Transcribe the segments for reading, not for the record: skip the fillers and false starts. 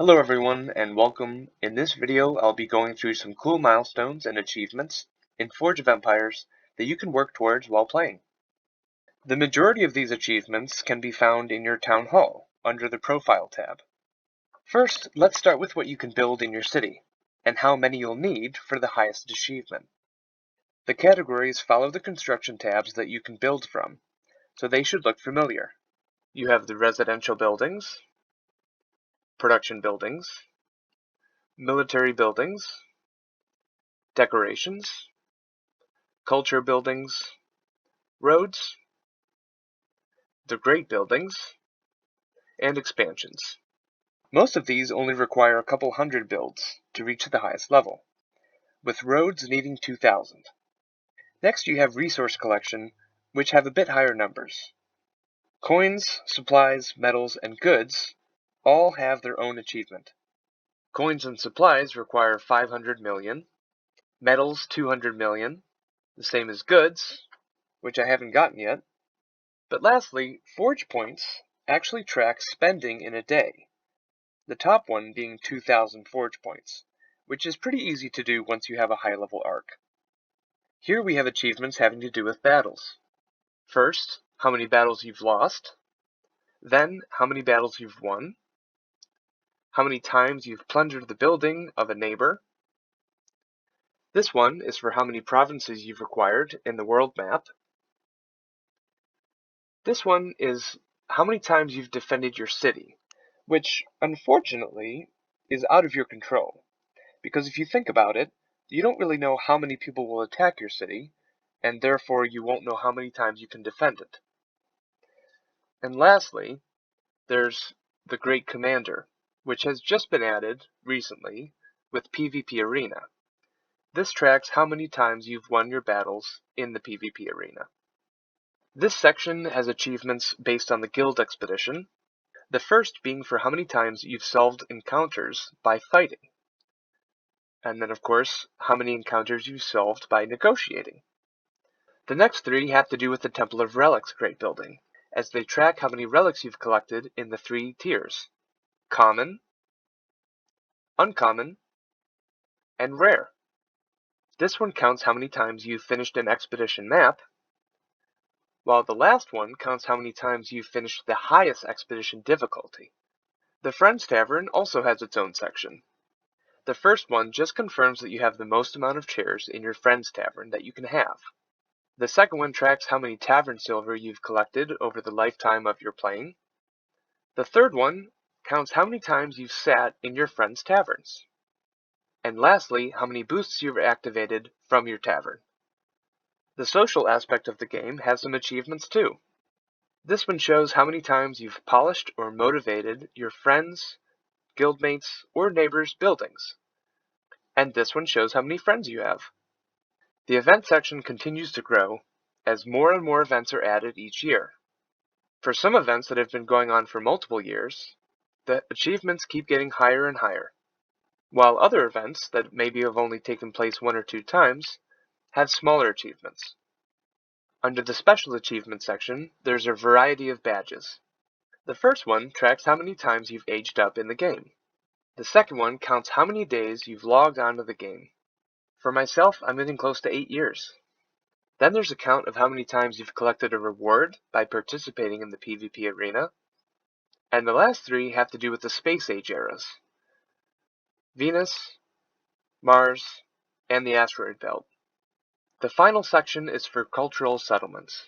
Hello everyone and welcome. In this video I'll be going through some cool milestones and achievements in Forge of Empires that you can work towards while playing. The majority of these achievements can be found in your Town Hall under the Profile tab. First, let's start with what you can build in your city and how many you'll need for the highest achievement. The categories follow the construction tabs that you can build from, so they should look familiar. You have the residential buildings, production buildings, military buildings, decorations, culture buildings, roads, the great buildings, and expansions. Most of these only require a couple hundred builds to reach the highest level, with roads needing 2,000. Next you have resource collection, which have a bit higher numbers. Coins, supplies, metals, and goods all have their own achievement. Coins and supplies require 500 million, metals 200 million, the same as goods, which I haven't gotten yet. But lastly, Forge points actually track spending in a day, the top one being 2,000 Forge points, which is pretty easy to do once you have a high-level arc. Here we have achievements having to do with battles. First, how many battles you've lost, then how many battles you've won, how many times you've plundered the building of a neighbor. This one is for how many provinces you've acquired in the world map. This one is how many times you've defended your city, which, unfortunately, is out of your control. Because if you think about it, you don't really know how many people will attack your city, and therefore you won't know how many times you can defend it. And lastly, there's the Great Commander, which has just been added recently with PvP Arena. This tracks how many times you've won your battles in the PvP Arena. This section has achievements based on the guild expedition, the first being for how many times you've solved encounters by fighting. And then, of course, how many encounters you've solved by negotiating. The next three have to do with the Temple of Relics Great Building, as they track how many relics you've collected in the three tiers: common, uncommon, and rare. This one counts how many times you've finished an expedition map, while the last one counts how many times you've finished the highest expedition difficulty. The Friends Tavern also has its own section. The first one just confirms that you have the most amount of chairs in your Friends Tavern that you can have. The second one tracks how many tavern silver you've collected over the lifetime of your playing. The third one counts how many times you've sat in your friends' taverns. And lastly, how many boosts you've activated from your tavern. The social aspect of the game has some achievements too. This one shows how many times you've polished or motivated your friends, guildmates, or neighbors' buildings. And this one shows how many friends you have. The event section continues to grow as more and more events are added each year. For some events that have been going on for multiple years, the achievements keep getting higher and higher, while other events that maybe have only taken place one or two times have smaller achievements. Under the special achievement section, there's a variety of badges. The first one tracks how many times you've aged up in the game. The second one counts how many days you've logged onto the game. For myself, I'm getting close to 8 years. Then there's a count of how many times you've collected a reward by participating in the PvP arena. And the last three have to do with the space age eras: Venus, Mars, and the asteroid belt. The final section is for cultural settlements: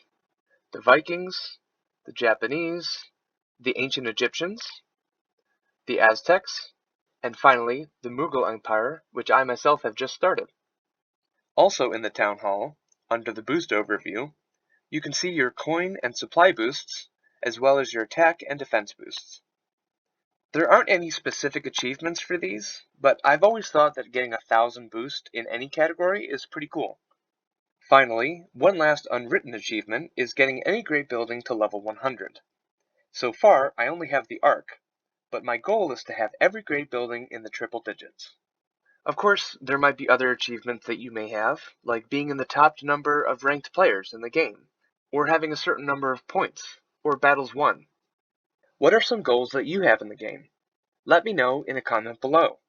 the Vikings, the Japanese, the ancient Egyptians, the Aztecs, and finally the Mughal Empire, which I myself have just started. Also in the Town Hall, under the Boost overview, you can see your coin and supply boosts, as well as your attack and defense boosts. There aren't any specific achievements for these, but I've always thought that getting 1,000 boost in any category is pretty cool. Finally, one last unwritten achievement is getting any great building to level 100. So far, I only have the Arc, but my goal is to have every great building in the triple digits. Of course, there might be other achievements that you may have, like being in the top number of ranked players in the game, or having a certain number of points, or battles won. What are some goals that you have in the game? Let me know in a comment below.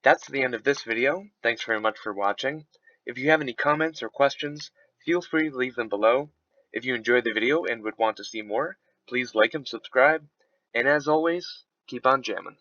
That's the end of this video. Thanks very much for watching. If you have any comments or questions, feel free to leave them below. If you enjoyed the video and would want to see more, please like and subscribe. And as always, keep on jamming.